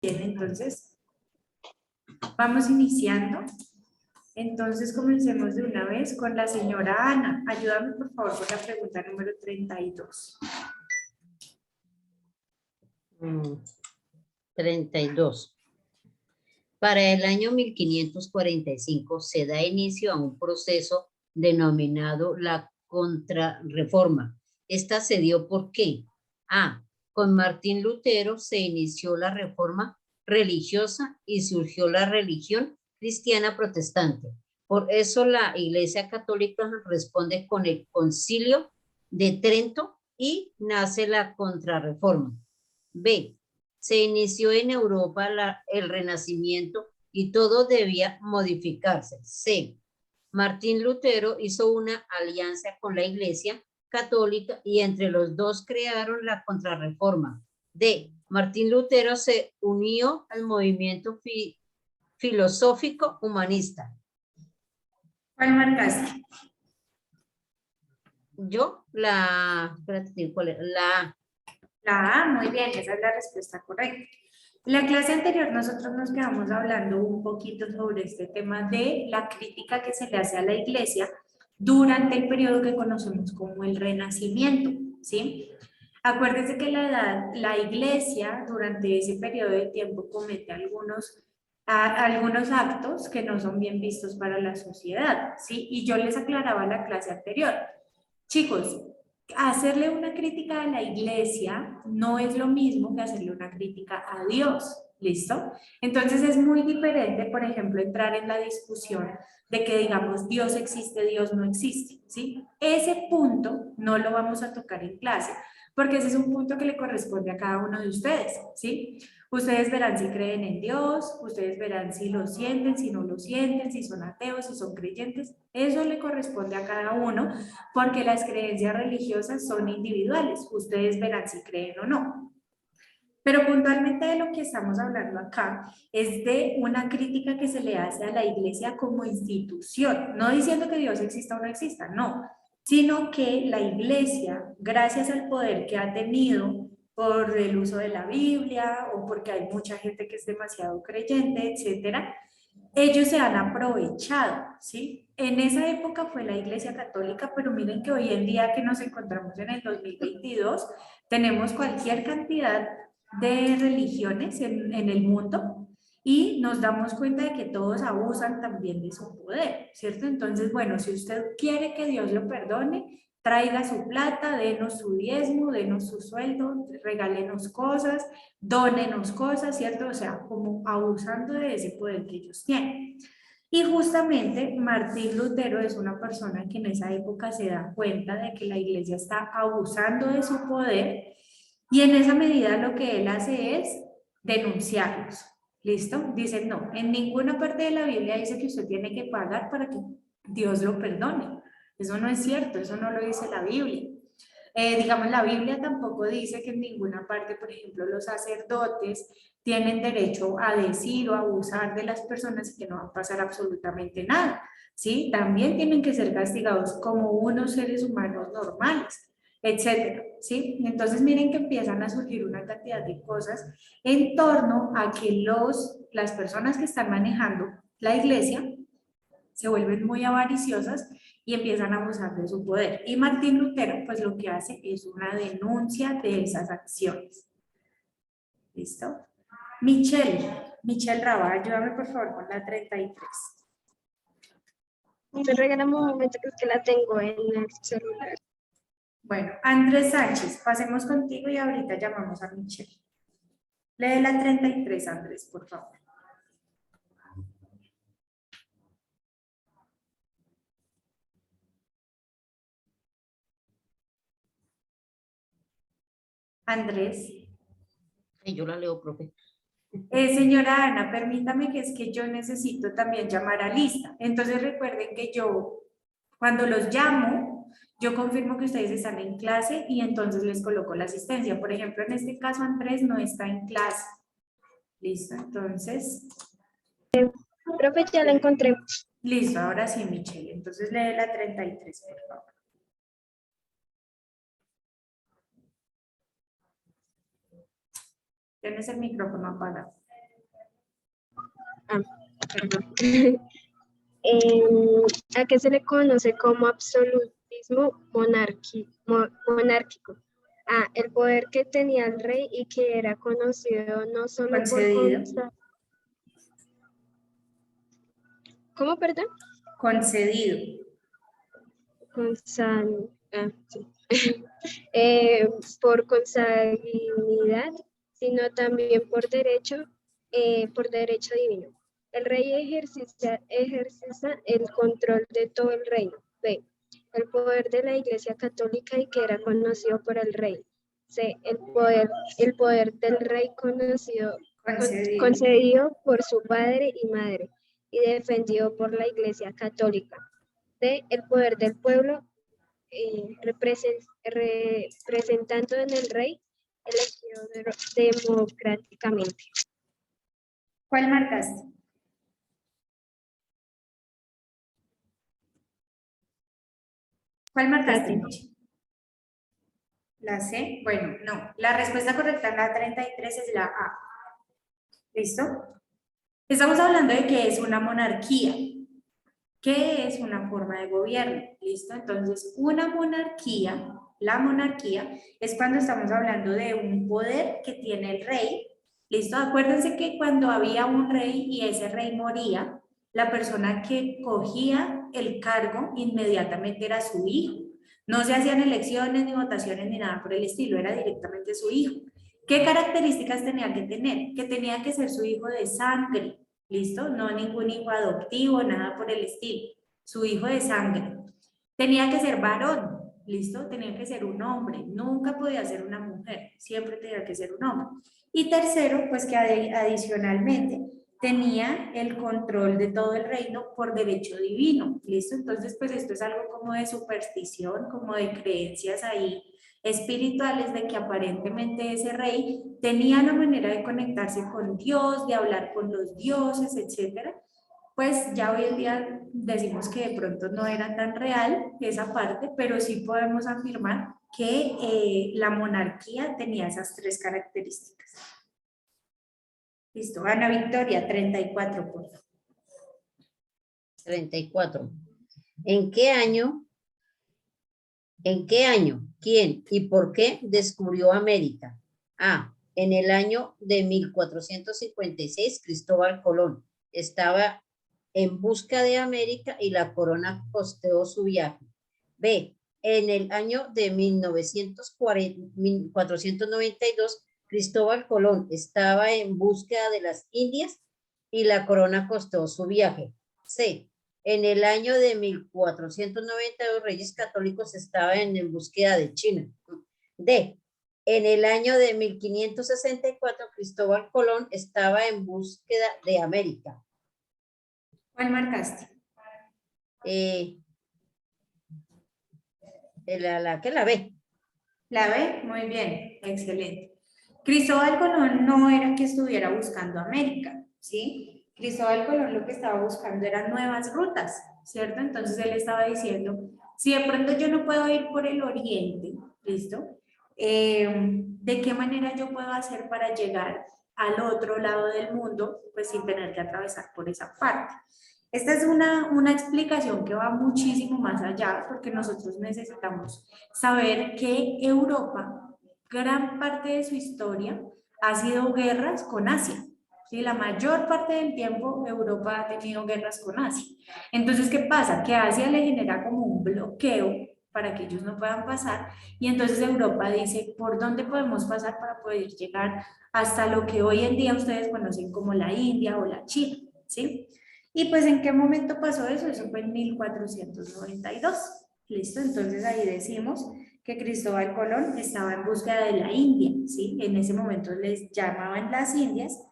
Bien, entonces vamos iniciando. Entonces comencemos de una vez con la señora Ana. Ayúdame por favor con la pregunta número 32. 32. Para el año 1545 se da inicio a un proceso denominado la Contrarreforma. Esta se dio ¿por qué? A. Con Martín Lutero se inició la reforma religiosa y surgió la religión cristiana protestante. Por eso la Iglesia Católica responde con el Concilio de Trento y nace la Contrarreforma. B. Se inició en Europa el Renacimiento y todo debía modificarse. C. Martín Lutero hizo una alianza con la Iglesia Católica y entre los dos crearon la Contrarreforma. D. Martín Lutero se unió al movimiento filosófico humanista. ¿Cuál marcaste? Yo, espérate, ¿cuál era? La A, muy bien, esa es la respuesta correcta. En la clase anterior nosotros nos quedamos hablando un poquito sobre este tema de la crítica que se le hace a la Iglesia durante el periodo que conocemos como el Renacimiento, ¿sí? Acuérdense que la Iglesia durante ese periodo de tiempo comete algunos actos que no son bien vistos para la sociedad, ¿sí? Y yo les aclaraba en la clase anterior, chicos, hacerle una crítica a la Iglesia no es lo mismo que hacerle una crítica a Dios, ¿listo? Entonces es muy diferente, por ejemplo, entrar en la discusión de que digamos Dios existe, Dios no existe, ¿sí? Ese punto no lo vamos a tocar en clase, porque ese es un punto que le corresponde a cada uno de ustedes, ¿sí? Ustedes verán si creen en Dios, ustedes verán si lo sienten, si no lo sienten, si son ateos, si son creyentes, eso le corresponde a cada uno, porque las creencias religiosas son individuales, ustedes verán si creen o no. Pero puntualmente de lo que estamos hablando acá es de una crítica que se le hace a la Iglesia como institución, no diciendo que Dios exista o no exista, no, sino que la Iglesia, gracias al poder que ha tenido por el uso de la Biblia o porque hay mucha gente que es demasiado creyente, etcétera, ellos se han aprovechado, ¿sí? En esa época fue la Iglesia Católica, pero miren que hoy en día que nos encontramos en el 2022, tenemos cualquier cantidad de religiones en el mundo y nos damos cuenta de que todos abusan también de su poder, ¿cierto? Entonces, bueno, si usted quiere que Dios lo perdone, traiga su plata, denos su diezmo, denos su sueldo, regálenos cosas, dónenos cosas, ¿cierto? O sea, como abusando de ese poder que ellos tienen. Y justamente Martín Lutero es una persona que en esa época se da cuenta de que la iglesia está abusando de su poder y en esa medida lo que él hace es denunciarlos. ¿Listo? Dice, no, en ninguna parte de la Biblia dice que usted tiene que pagar para que Dios lo perdone. Eso no es cierto, eso no lo dice la Biblia. Digamos, la Biblia tampoco dice que en ninguna parte, por ejemplo, los sacerdotes tienen derecho a decir o a abusar de las personas y que no va a pasar absolutamente nada, ¿sí? También tienen que ser castigados como unos seres humanos normales, etcétera, ¿sí? Entonces miren que empiezan a surgir una cantidad de cosas en torno a que las personas que están manejando la iglesia se vuelven muy avariciosas y empiezan a abusar de su poder. Y Martín Lutero, pues lo que hace es una denuncia de esas acciones. ¿Listo? Michelle Raba, ayúdame por favor con la 33. Me regalamos un momento que es que la tengo en el celular. Bueno, Andrés Sánchez, pasemos contigo y ahorita llamamos a Michelle. Lee la 33, Andrés, por favor. Andrés. Yo la leo, profe. Señora Ana, permítame que es que yo necesito también llamar a lista. Entonces recuerden que yo, cuando los llamo, yo confirmo que ustedes están en clase y entonces les coloco la asistencia. Por ejemplo, en este caso Andrés no está en clase. ¿Listo? Entonces... Profe, ya la encontré. Listo, ahora sí, Michelle. Entonces lee la 33, por favor. Tienes el micrófono apagado. perdón. ¿A qué se le conoce como absolutismo monárquico? A, el poder que tenía el rey y que era conocido no solo por Concedido. ¿Cómo, perdón? Concedido. Sí. Por consanguinidad, sino también por derecho divino. El rey ejercita el control de todo el reino. B, el poder de la Iglesia Católica y que era conocido por el rey. C, el poder del rey concedido por su padre y madre y defendido por la Iglesia Católica. D, el poder del pueblo representando en el rey elegido democráticamente. ¿Cuál marcaste? ¿Cuál marcaste, Michi? La C. Bueno, no. La respuesta correcta en la 33 es la A. ¿Listo? Estamos hablando de qué es una monarquía. ¿Qué es una forma de gobierno? ¿Listo? Entonces, una monarquía, la monarquía, es cuando estamos hablando de un poder que tiene el rey. ¿Listo? Acuérdense que cuando había un rey y ese rey moría, la persona que cogía el cargo inmediatamente era su hijo. No se hacían elecciones, ni votaciones, ni nada por el estilo, era directamente su hijo. ¿Qué características tenía que tener? Que tenía que ser su hijo de sangre, ¿listo? No ningún hijo adoptivo, nada por el estilo, su hijo de sangre. Tenía que ser varón, ¿listo? Tenía que ser un hombre, nunca podía ser una mujer, siempre tenía que ser un hombre. Y tercero, pues que adicionalmente tenía el control de todo el reino por derecho divino, ¿listo? Entonces, pues esto es algo como de superstición, como de creencias ahí espirituales de que aparentemente ese rey tenía la manera de conectarse con Dios, de hablar con los dioses, etcétera. Pues ya hoy en día decimos que de pronto no era tan real esa parte, pero sí podemos afirmar que la monarquía tenía esas tres características. Listo, Ana Victoria, 34, por favor. 34. ¿En qué año, quién y por qué descubrió América? A, en el año de 1456, Cristóbal Colón estaba en busca de América y la corona costeó su viaje. B, en el año de 1492, Cristóbal Colón estaba en búsqueda de las Indias y la corona costeó su viaje. C, en el año de 1492, Reyes Católicos estaban en búsqueda de China. D, en el año de 1564, Cristóbal Colón estaba en búsqueda de América. ¿Cuál marcaste? La B. La B, muy bien, excelente. Cristóbal Colón no era que estuviera buscando América, ¿sí? Cristóbal Colón lo que estaba buscando eran nuevas rutas, ¿cierto? Entonces él estaba diciendo, si de pronto yo no puedo ir por el oriente, ¿listo? ¿De qué manera yo puedo hacer para llegar al otro lado del mundo, pues sin tener que atravesar por esa parte? Esta es una explicación que va muchísimo más allá, porque nosotros necesitamos saber que Europa, gran parte de su historia, ha sido guerras con Asia. ¿Sí? La mayor parte del tiempo Europa ha tenido guerras con Asia. Entonces, ¿qué pasa? Que Asia le genera como un bloqueo para que ellos no puedan pasar, y entonces Europa dice, ¿por dónde podemos pasar para poder llegar hasta lo que hoy en día ustedes conocen como la India o la China? ¿Sí? Y pues, ¿en qué momento pasó eso? Eso fue en 1492. ¿Listo? Entonces ahí decimos que Cristóbal Colón estaba en búsqueda de la India, ¿sí? En ese momento les llamaban las Indias,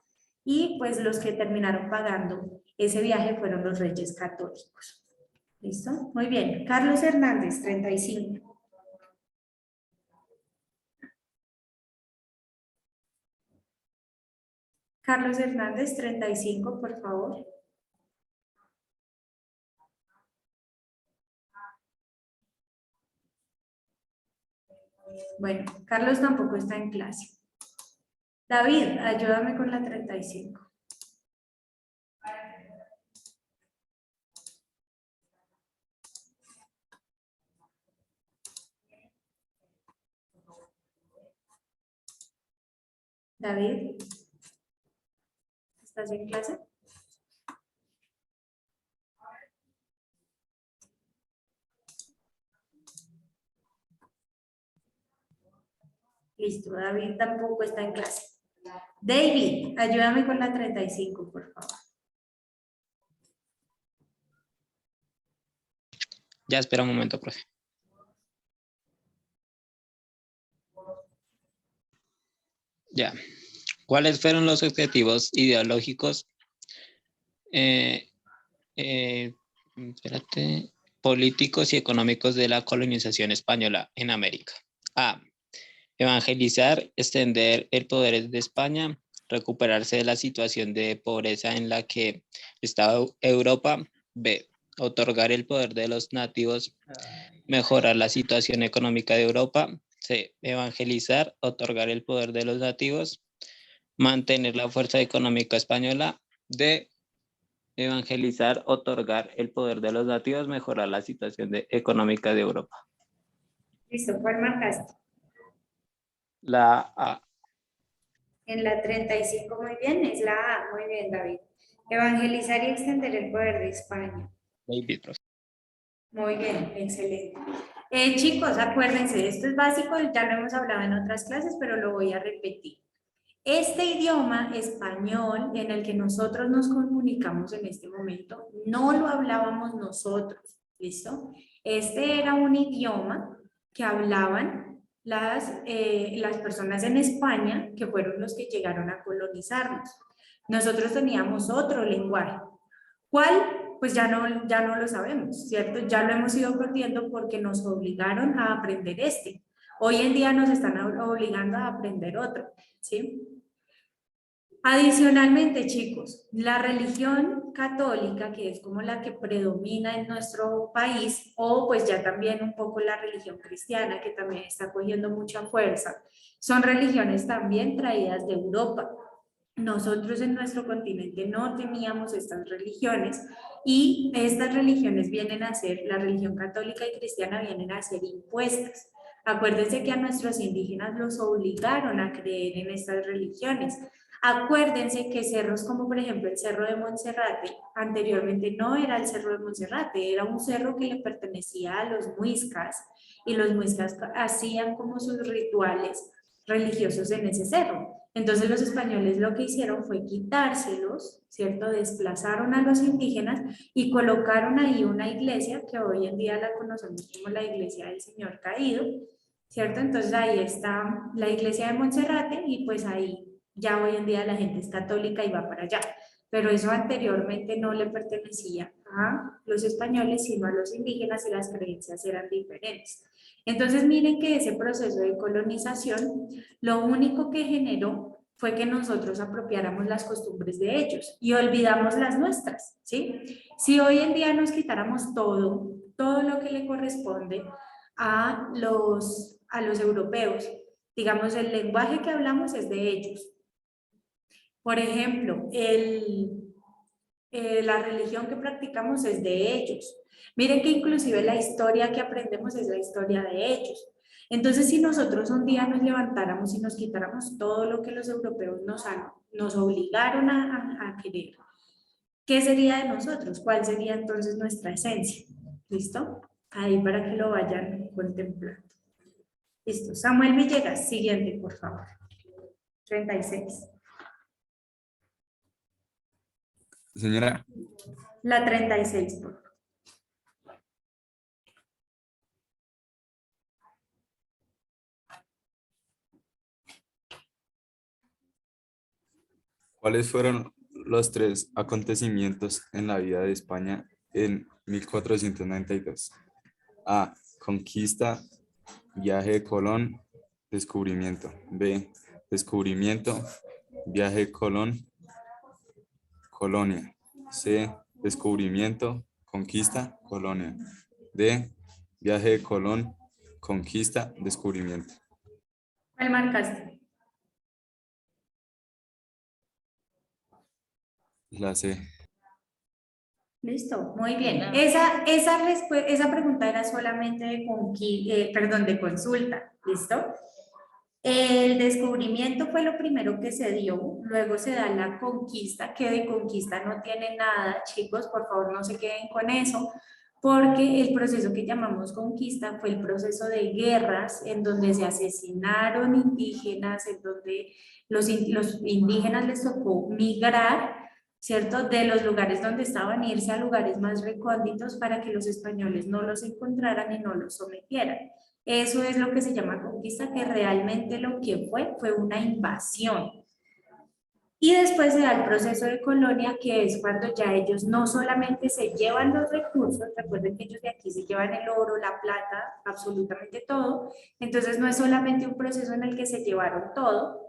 y pues los que terminaron pagando ese viaje fueron los Reyes Católicos. ¿Listo? Muy bien. Carlos Hernández, 35. Carlos Hernández, 35, por favor. Bueno, Carlos tampoco está en clase. David, ayúdame con la 35. David, ¿estás en clase? Listo, David tampoco está en clase. David, ayúdame con la 35, por favor. Ya, espera un momento, profe. Ya. ¿Cuáles fueron los objetivos ideológicos políticos y económicos de la colonización española en América? A. Evangelizar, extender el poder de España, recuperarse de la situación de pobreza en la que estaba Europa. B. Otorgar el poder de los nativos, mejorar la situación económica de Europa. C. Evangelizar, otorgar el poder de los nativos, mantener la fuerza económica española. D. Evangelizar, otorgar el poder de los nativos, mejorar la situación económica de Europa. Listo, ¿cuál marcaste? La A. En la 35, muy bien, es la A. Muy bien, David. Evangelizar y extender el poder de España. David, profe. Muy bien, excelente. Chicos, acuérdense, esto es básico, ya lo hemos hablado en otras clases, pero lo voy a repetir. Este idioma español en el que nosotros nos comunicamos en este momento, no lo hablábamos nosotros, ¿listo? Este era un idioma que hablaban las personas en España, que fueron los que llegaron a colonizarnos. Nosotros teníamos otro lenguaje. ¿Cuál? Pues ya no lo sabemos, ¿cierto? Ya lo hemos ido perdiendo porque nos obligaron a aprender este. Hoy en día nos están obligando a aprender otro, ¿sí? Adicionalmente, chicos, la religión católica, que es como la que predomina en nuestro país, o pues ya también un poco la religión cristiana, que también está cogiendo mucha fuerza, son religiones también traídas de Europa. Nosotros en nuestro continente no teníamos estas religiones y estas religiones vienen a ser, la religión católica y cristiana vienen a ser impuestas. Acuérdense que a nuestros indígenas los obligaron a creer en estas religiones. Acuérdense que cerros como por ejemplo el Cerro de Monserrate, anteriormente no era el Cerro de Monserrate, era un cerro que le pertenecía a los muiscas y los muiscas hacían como sus rituales religiosos en ese cerro. Entonces los españoles lo que hicieron fue quitárselos, ¿cierto? Desplazaron a los indígenas y colocaron ahí una iglesia que hoy en día la conocemos como la iglesia del Señor Caído, ¿cierto? Entonces ahí está la iglesia de Monserrate y pues ahí ya hoy en día la gente es católica y va para allá. Pero eso anteriormente no le pertenecía a los españoles, sino a los indígenas y las creencias eran diferentes. Entonces miren que ese proceso de colonización lo único que generó fue que nosotros apropiáramos las costumbres de ellos y olvidamos las nuestras, ¿sí? Si hoy en día nos quitáramos todo lo que le corresponde a los europeos, digamos, el lenguaje que hablamos es de ellos. Por ejemplo, la religión que practicamos es de ellos. Miren que inclusive la historia que aprendemos es la historia de ellos. Entonces, si nosotros un día nos levantáramos y nos quitáramos todo lo que los europeos nos obligaron a querer, ¿qué sería de nosotros? ¿Cuál sería entonces nuestra esencia? ¿Listo? Ahí para que lo vayan contemplando. Listo. Samuel Villegas, siguiente, por favor. 36. Señora, La 36, por favor. ¿cuáles fueron los tres acontecimientos en la vida de España en 1492? A. Conquista, viaje de Colón, descubrimiento. B. Descubrimiento, viaje de Colón, colonia. C. Descubrimiento, conquista, colonia. D. Viaje de Colón, conquista, descubrimiento. ¿Cuál marcaste? La C. Listo, muy bien. Esa pregunta era solamente de consulta, ¿listo? El descubrimiento fue lo primero que se dio, luego se da la conquista, que de conquista no tiene nada, chicos, por favor no se queden con eso, porque el proceso que llamamos conquista fue el proceso de guerras en donde se asesinaron indígenas, en donde los indígenas les tocó migrar, ¿cierto? De los lugares donde estaban, irse a lugares más recónditos para que los españoles no los encontraran y no los sometieran. Eso es lo que se llama conquista, que realmente lo que fue una invasión. Y después se da el proceso de colonia, que es cuando ya ellos no solamente se llevan los recursos, recuerden que ellos de aquí se llevan el oro, la plata, absolutamente todo, entonces no es solamente un proceso en el que se llevaron todo,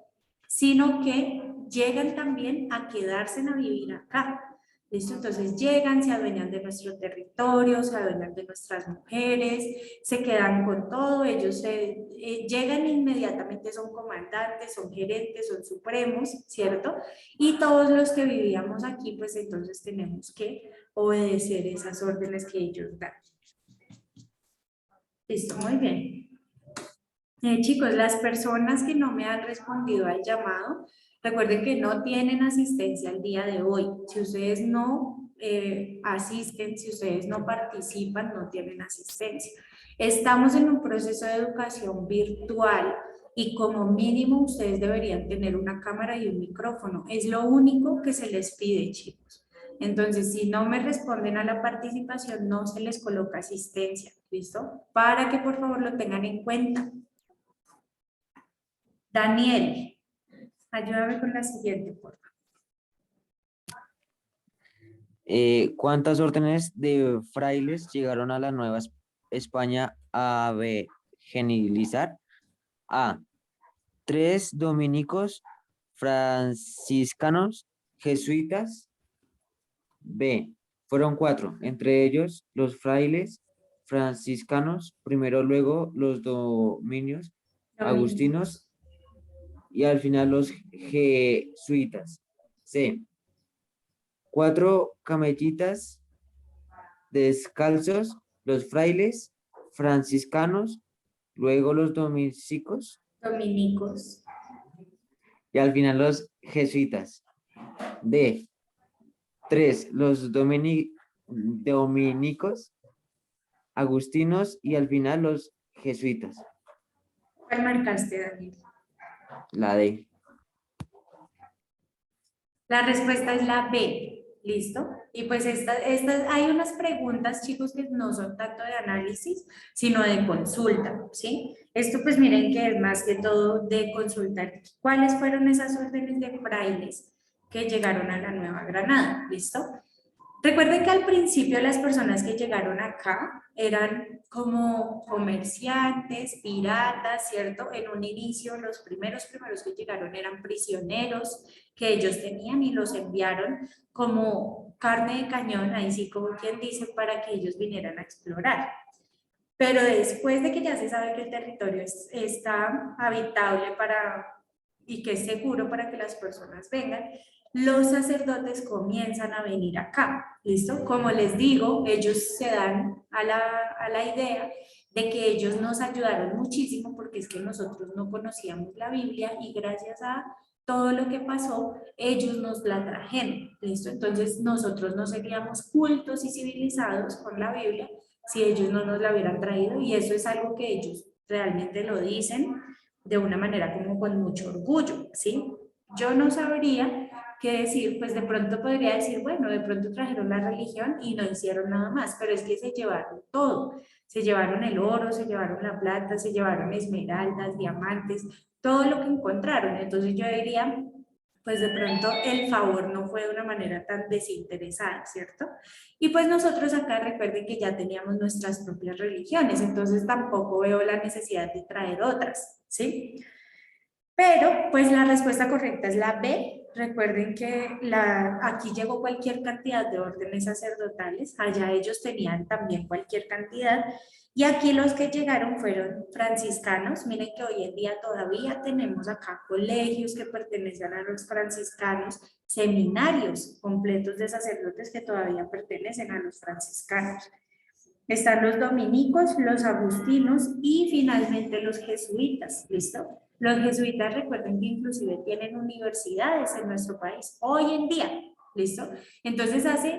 sino que llegan también a quedarse a vivir acá. ¿Listo? Entonces llegan, se adueñan de nuestro territorio, se adueñan de nuestras mujeres, se quedan con todo, ellos llegan inmediatamente, son comandantes, son gerentes, son supremos, ¿cierto? Y todos los que vivíamos aquí, pues entonces tenemos que obedecer esas órdenes que ellos dan. Listo, muy bien. Chicos, las personas que no me han respondido al llamado, recuerden que no tienen asistencia el día de hoy. Si ustedes no asisten, si ustedes no participan, no tienen asistencia. Estamos en un proceso de educación virtual y como mínimo ustedes deberían tener una cámara y un micrófono. Es lo único que se les pide, chicos. Entonces, si no me responden a la participación, no se les coloca asistencia, ¿listo? Para que por favor lo tengan en cuenta. Daniel, ayúdame con la siguiente, por favor. ¿Cuántas órdenes de frailes llegaron a la Nueva España a evangelizar? A. 3 dominicos, franciscanos, jesuitas. B. Fueron 4, entre ellos los frailes franciscanos, primero luego los dominios agustinos y al final los jesuitas. C. 4 camellitas descalzos, los frailes franciscanos, luego los dominicos y al final los jesuitas. D. 3 los dominicos, agustinos y al final los jesuitas. ¿Cuál marcaste, Daniel? La D. La respuesta es la B, ¿listo? Y pues hay unas preguntas, chicos, que no son tanto de análisis, sino de consulta, ¿sí? Esto pues miren que es más que todo de consultar cuáles fueron esas órdenes de frailes que llegaron a la Nueva Granada, ¿listo? Recuerden que al principio las personas que llegaron acá eran como comerciantes, piratas, ¿cierto? En un inicio los primeros que llegaron eran prisioneros que ellos tenían y los enviaron como carne de cañón, ahí sí como quien dice, para que ellos vinieran a explorar. Pero después de que ya se sabe que el territorio está habitable y que es seguro para que las personas vengan, los sacerdotes comienzan a venir acá, ¿listo? Como les digo, ellos se dan a la idea de que ellos nos ayudaron muchísimo porque es que nosotros no conocíamos la Biblia y gracias a todo lo que pasó, ellos nos la trajeron, ¿listo? Entonces nosotros no seríamos cultos y civilizados con la Biblia si ellos no nos la hubieran traído y eso es algo que ellos realmente lo dicen de una manera como con mucho orgullo, ¿sí? Yo no sabría qué decir, pues de pronto podría decir, bueno, de pronto trajeron la religión y no hicieron nada más, pero es que se llevaron todo, se llevaron el oro, se llevaron la plata, se llevaron esmeraldas, diamantes, todo lo que encontraron, entonces yo diría, pues de pronto el favor no fue de una manera tan desinteresada, ¿cierto? Y pues nosotros acá recuerden que ya teníamos nuestras propias religiones, entonces tampoco veo la necesidad de traer otras, ¿sí? Pero pues la respuesta correcta es la B. Recuerden que aquí llegó cualquier cantidad de órdenes sacerdotales, allá ellos tenían también cualquier cantidad y aquí los que llegaron fueron franciscanos. Miren que hoy en día todavía tenemos acá colegios que pertenecen a los franciscanos, seminarios completos de sacerdotes que todavía pertenecen a los franciscanos. Están los dominicos, los agustinos y finalmente los jesuitas, ¿listo? Los jesuitas, recuerden que inclusive tienen universidades en nuestro país, hoy en día, ¿listo? Entonces hace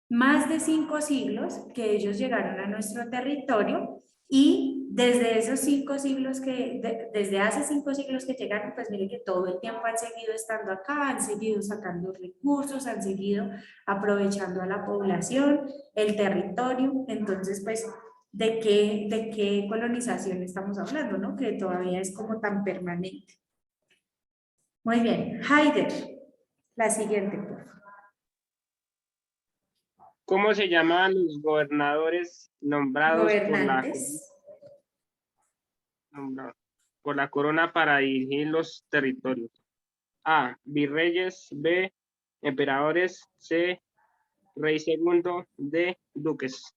más de 5 siglos que ellos llegaron a nuestro territorio y desde esos 5 siglos desde hace 5 siglos que llegaron, pues miren que todo el tiempo han seguido estando acá, han seguido sacando recursos, han seguido aprovechando a la población, el territorio. Entonces, pues, ¿de qué colonización estamos hablando, no? Que todavía es como tan permanente. Muy bien, Haider, la siguiente, por favor. ¿Cómo se llamaban los gobernadores nombrados Gobernantes. por la corona para dirigir los territorios? A. Virreyes. B. Emperadores. C. Rey segundo. D. Duques.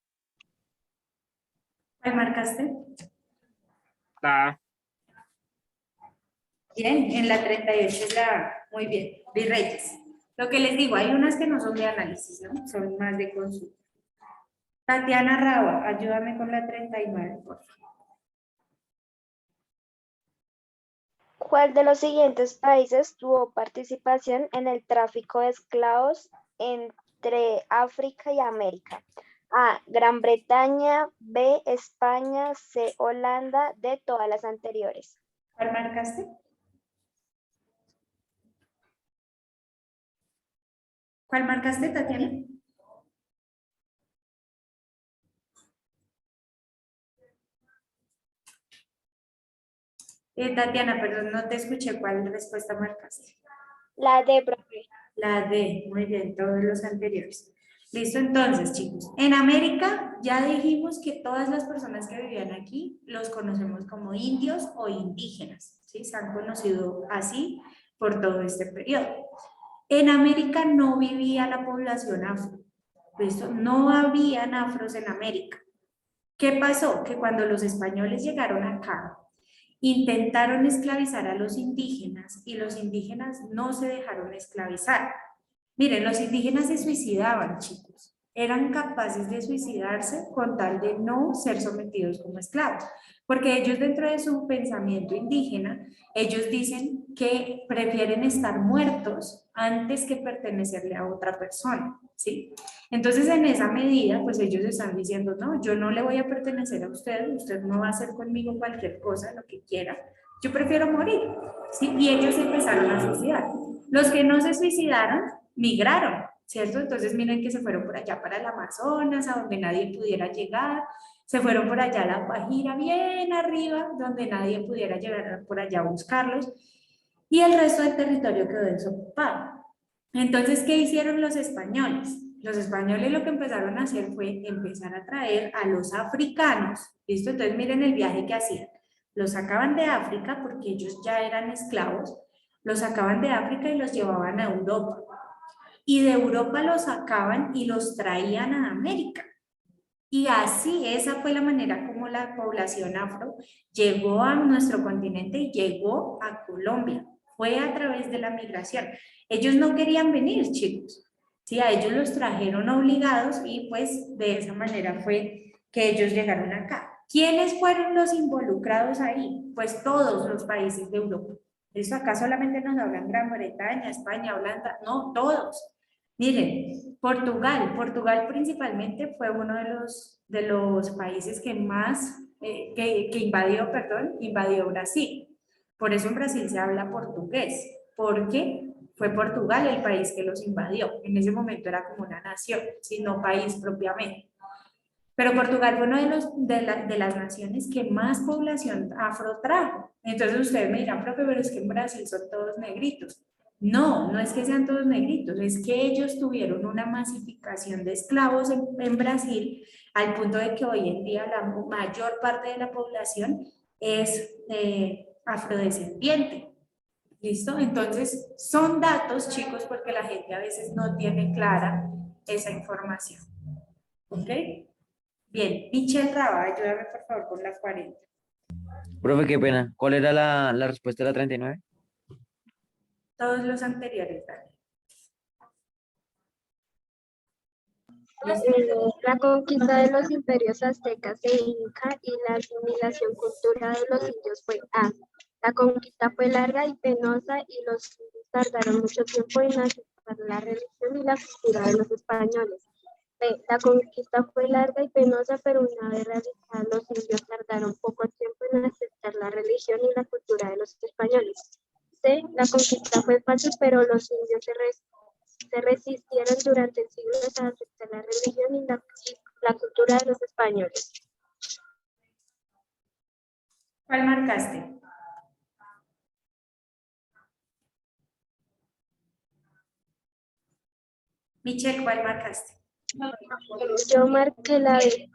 ¿Cuál marcaste? La A. Bien, en la 38 es la A. Muy bien, virreyes. Lo que les digo, hay unas que no son de análisis, ¿no? Son más de consulta. Tatiana Raba, ayúdame con la 39, por favor. ¿Cuál de los siguientes países tuvo participación en el tráfico de esclavos entre África y América? A. Gran Bretaña. B. España. C. Holanda. D. Todas las anteriores. ¿Cuál marcaste? ¿Cuál marcaste, Tatiana? Tatiana, perdón, no te escuché. ¿Cuál respuesta marcaste? La D, profe. La D, muy bien, todos los anteriores. Listo, entonces, chicos. En América ya dijimos que todas las personas que vivían aquí los conocemos como indios o indígenas, ¿sí? Se han conocido así por todo este periodo. En América no vivía la población afro, ¿listo? No habían afros en América. ¿Qué pasó? Que cuando los españoles llegaron acá, intentaron esclavizar a los indígenas y los indígenas no se dejaron esclavizar. Miren, los indígenas se suicidaban, chicos. Eran capaces de suicidarse con tal de no ser sometidos como esclavos. Porque ellos, dentro de su pensamiento indígena, ellos dicen que prefieren estar muertos antes que pertenecerle a otra persona, ¿sí? Entonces, en esa medida, pues ellos están diciendo, no, yo no le voy a pertenecer a usted, usted no va a hacer conmigo cualquier cosa, lo que quiera, yo prefiero morir, ¿sí? Y ellos empezaron a suicidar. Los que no se suicidaron, migraron, ¿cierto? Entonces miren que se fueron por allá para el Amazonas, a donde nadie pudiera llegar, se fueron por allá a la Guajira, bien arriba, donde nadie pudiera llegar por allá a buscarlos, y el resto del territorio quedó desocupado. Entonces, ¿qué hicieron los españoles? Los españoles lo que empezaron a hacer fue empezar a traer a los africanos, ¿listo? Entonces miren el viaje que hacían. Los sacaban de África porque ellos ya eran esclavos, los sacaban de África y los llevaban a Europa. Y de Europa los sacaban y los traían a América. Y así, esa fue la manera como la población afro llegó a nuestro continente y llegó a Colombia. Fue a través de la migración. Ellos no querían venir, chicos. Sí, a ellos los trajeron obligados y pues de esa manera fue que ellos llegaron acá. ¿Quiénes fueron los involucrados ahí? Pues todos los países de Europa. Eso acá solamente nos hablan Gran Bretaña, España, Holanda, no, todos. Miren, Portugal principalmente fue uno de los países que más, invadió Brasil. Por eso en Brasil se habla portugués, porque fue Portugal el país que los invadió. En ese momento era como una nación, sino país propiamente. Pero Portugal fue uno de las naciones que más población afro trajo. Entonces ustedes me dirán, profe, pero es que en Brasil son todos negritos. No, no es que sean todos negritos, es que ellos tuvieron una masificación de esclavos en Brasil al punto de que hoy en día la mayor parte de la población es afrodescendiente. ¿Listo? Entonces, son datos, chicos, porque la gente a veces no tiene clara esa información. ¿Ok? Bien, Michelle Raba, ayúdame por favor con la 40. Profe, qué pena. ¿Cuál era la respuesta de la 39? Todos los anteriores, Dani. La conquista de los imperios aztecas e inca y la asimilación cultural de los indios fue A. La conquista fue larga y penosa y los indios tardaron mucho tiempo en aceptar la religión y la cultura de los españoles. B. La conquista fue larga y penosa, pero una vez realizada, los indios tardaron poco tiempo en aceptar la religión y la cultura de los españoles. C. La conquista fue fácil, pero los indios se resistieron durante siglos a aceptar la religión y la cultura de los españoles. ¿Cuál marcaste? Michelle, ¿cuál marcaste? Yo marqué la B.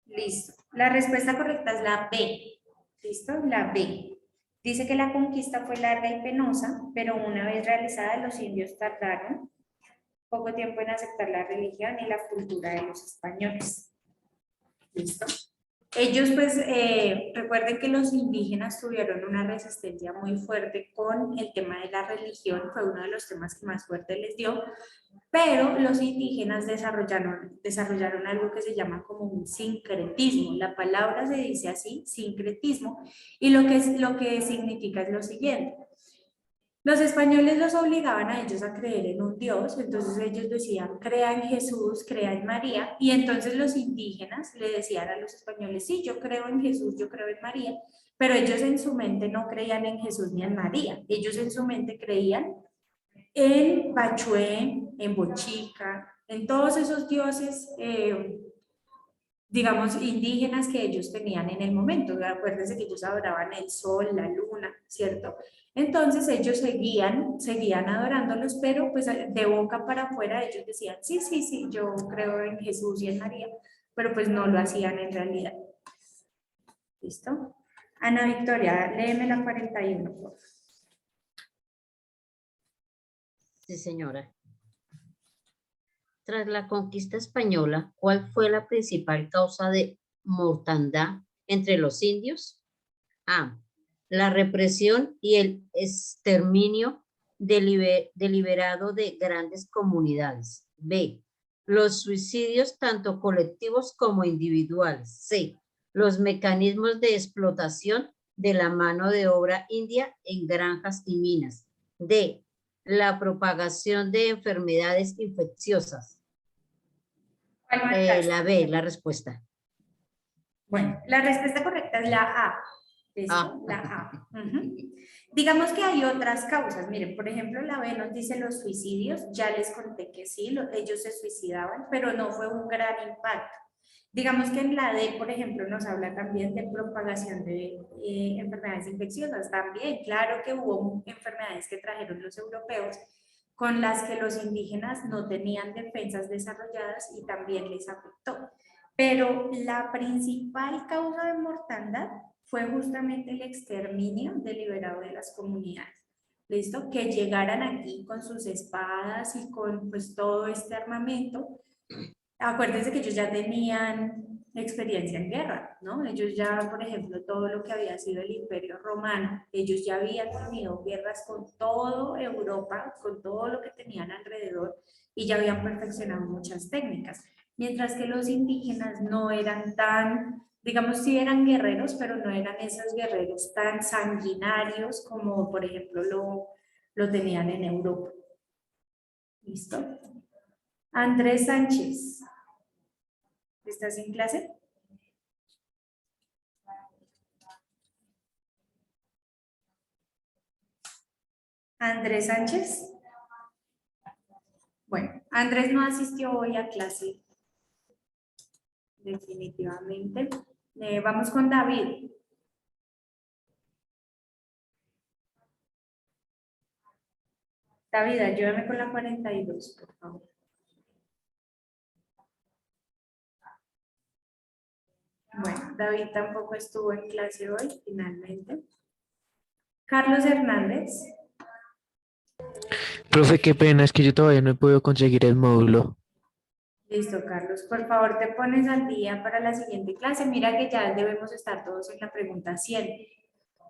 Listo. La respuesta correcta es la B. ¿Listo? La B. Dice que la conquista fue larga y penosa, pero una vez realizada los indios tardaron poco tiempo en aceptar la religión y la cultura de los españoles. ¿Listo? Ellos, pues, recuerden que los indígenas tuvieron una resistencia muy fuerte con el tema de la religión, fue uno de los temas que más fuerte les dio, pero los indígenas desarrollaron algo que se llama como un sincretismo. La palabra se dice así, sincretismo, y lo que significa es lo siguiente. Los españoles los obligaban a ellos a creer en un Dios, entonces ellos decían, crea en Jesús, crea en María, y entonces los indígenas le decían a los españoles, sí, yo creo en Jesús, yo creo en María, pero ellos en su mente no creían en Jesús ni en María, ellos en su mente creían en Pachué, en Bochica, en todos esos dioses, digamos, indígenas que ellos tenían en el momento. Acuérdense que ellos adoraban el sol, la luna, ¿cierto? Entonces ellos seguían adorándolos, pero pues de boca para afuera ellos decían, sí, sí, sí, yo creo en Jesús y en María, pero pues no lo hacían en realidad. ¿Listo? Ana Victoria, léeme la 41, por favor. Sí, señora. Tras la conquista española, ¿cuál fue la principal causa de mortandad entre los indios? A. La represión y el exterminio deliberado de grandes comunidades. B. Los suicidios tanto colectivos como individuales. C. Los mecanismos de explotación de la mano de obra india en granjas y minas. D. La propagación de enfermedades infecciosas. La B, la respuesta. Bueno, la respuesta correcta es la A. ¿Listo? La A. Digamos que hay otras causas. Miren, por ejemplo, la B nos dice los suicidios. Ya les conté que sí, ellos se suicidaban, pero no fue un gran impacto. Digamos que en la D, por ejemplo, nos habla también de propagación de enfermedades infecciosas. También, claro que hubo enfermedades que trajeron los europeos con las que los indígenas no tenían defensas desarrolladas y también les afectó. Pero la principal causa de mortandad fue justamente el exterminio deliberado de las comunidades. ¿Listo? Que llegaran aquí con sus espadas y con pues todo este armamento. Acuérdense que ellos ya tenían experiencia en guerra, ¿no? Ellos ya, por ejemplo, todo lo que había sido el Imperio Romano, ellos ya habían tenido guerras con toda Europa, con todo lo que tenían alrededor y ya habían perfeccionado muchas técnicas. Mientras que los indígenas no eran tan, digamos, sí eran guerreros, pero no eran esos guerreros tan sanguinarios como, por ejemplo, lo tenían en Europa. ¿Listo? Andrés Sánchez. ¿Estás en clase? Andrés Sánchez. Bueno, Andrés no asistió hoy a clase. Definitivamente. Vamos con David. David, ayúdame con la 42, por favor. Bueno, David tampoco estuvo en clase hoy, finalmente. Carlos Hernández. Profe, qué pena, es que yo todavía no he podido conseguir el módulo. Listo, Carlos. Por favor, te pones al día para la siguiente clase. Mira que ya debemos estar todos en la pregunta 100.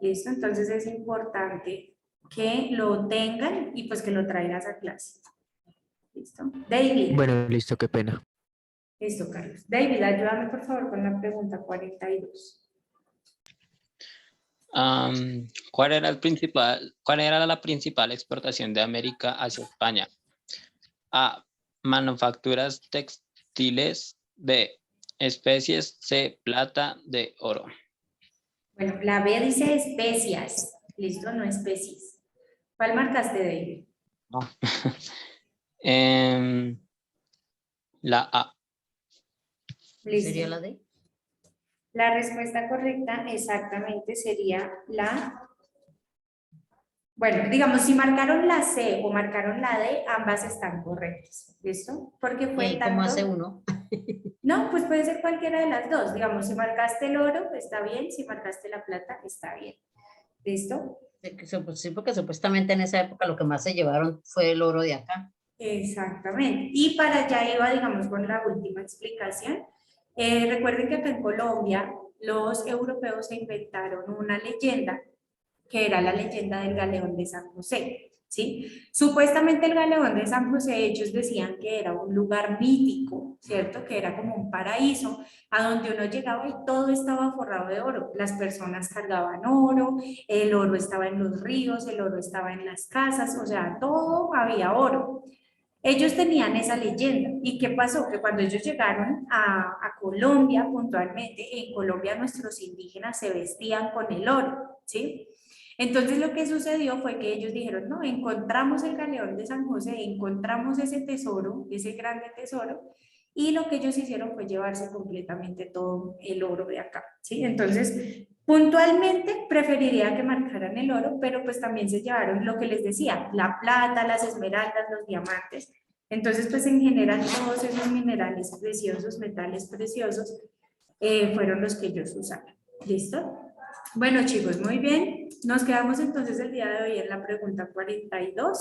Listo, entonces es importante que lo tengan y pues que lo traigas a clase. Listo. David. Bueno, listo, qué pena. Listo, Carlos. David, ayúdame por favor con la pregunta 42. ¿Cuál era la principal exportación de América hacia España? A. Manufacturas textiles. B. Especies. C. Plata. D. Oro. Bueno, la B dice especias. Listo, no especies. ¿Cuál marcaste de ahí? La A. Listo. ¿Sería la D? La respuesta correcta exactamente sería la... Bueno, digamos, si marcaron la C o marcaron la D, ambas están correctas. ¿Listo? Porque ¿Y fue ahí cómo hace tanto... uno? No, pues puede ser cualquiera de las dos. Digamos, si marcaste el oro, está bien. Si marcaste la plata, está bien. ¿Listo? Sí, porque supuestamente en esa época lo que más se llevaron fue el oro de acá. Exactamente. Y para allá iba, digamos, con la última explicación. Recuerden que acá en Colombia los europeos se inventaron una leyenda que era la leyenda del galeón de San José, ¿sí? Supuestamente el galeón de San José, ellos decían que era un lugar mítico, ¿cierto? Que era como un paraíso a donde uno llegaba y todo estaba forrado de oro. Las personas cargaban oro, el oro estaba en los ríos, el oro estaba en las casas, o sea, todo había oro. Ellos tenían esa leyenda. ¿Y qué pasó? Que cuando ellos llegaron a Colombia puntualmente, en Colombia nuestros indígenas se vestían con el oro, ¿sí? Entonces lo que sucedió fue que ellos dijeron, no, encontramos el galeón de San José, encontramos ese tesoro, ese grande tesoro, y lo que ellos hicieron fue llevarse completamente todo el oro de acá, ¿sí? Entonces, puntualmente preferiría que marcaran el oro, pero pues también se llevaron lo que les decía, la plata, las esmeraldas, los diamantes. Entonces, pues en general todos esos minerales preciosos, metales preciosos, fueron los que ellos usaron. ¿Listo? Bueno, chicos, muy bien. Nos quedamos entonces el día de hoy en la pregunta 42.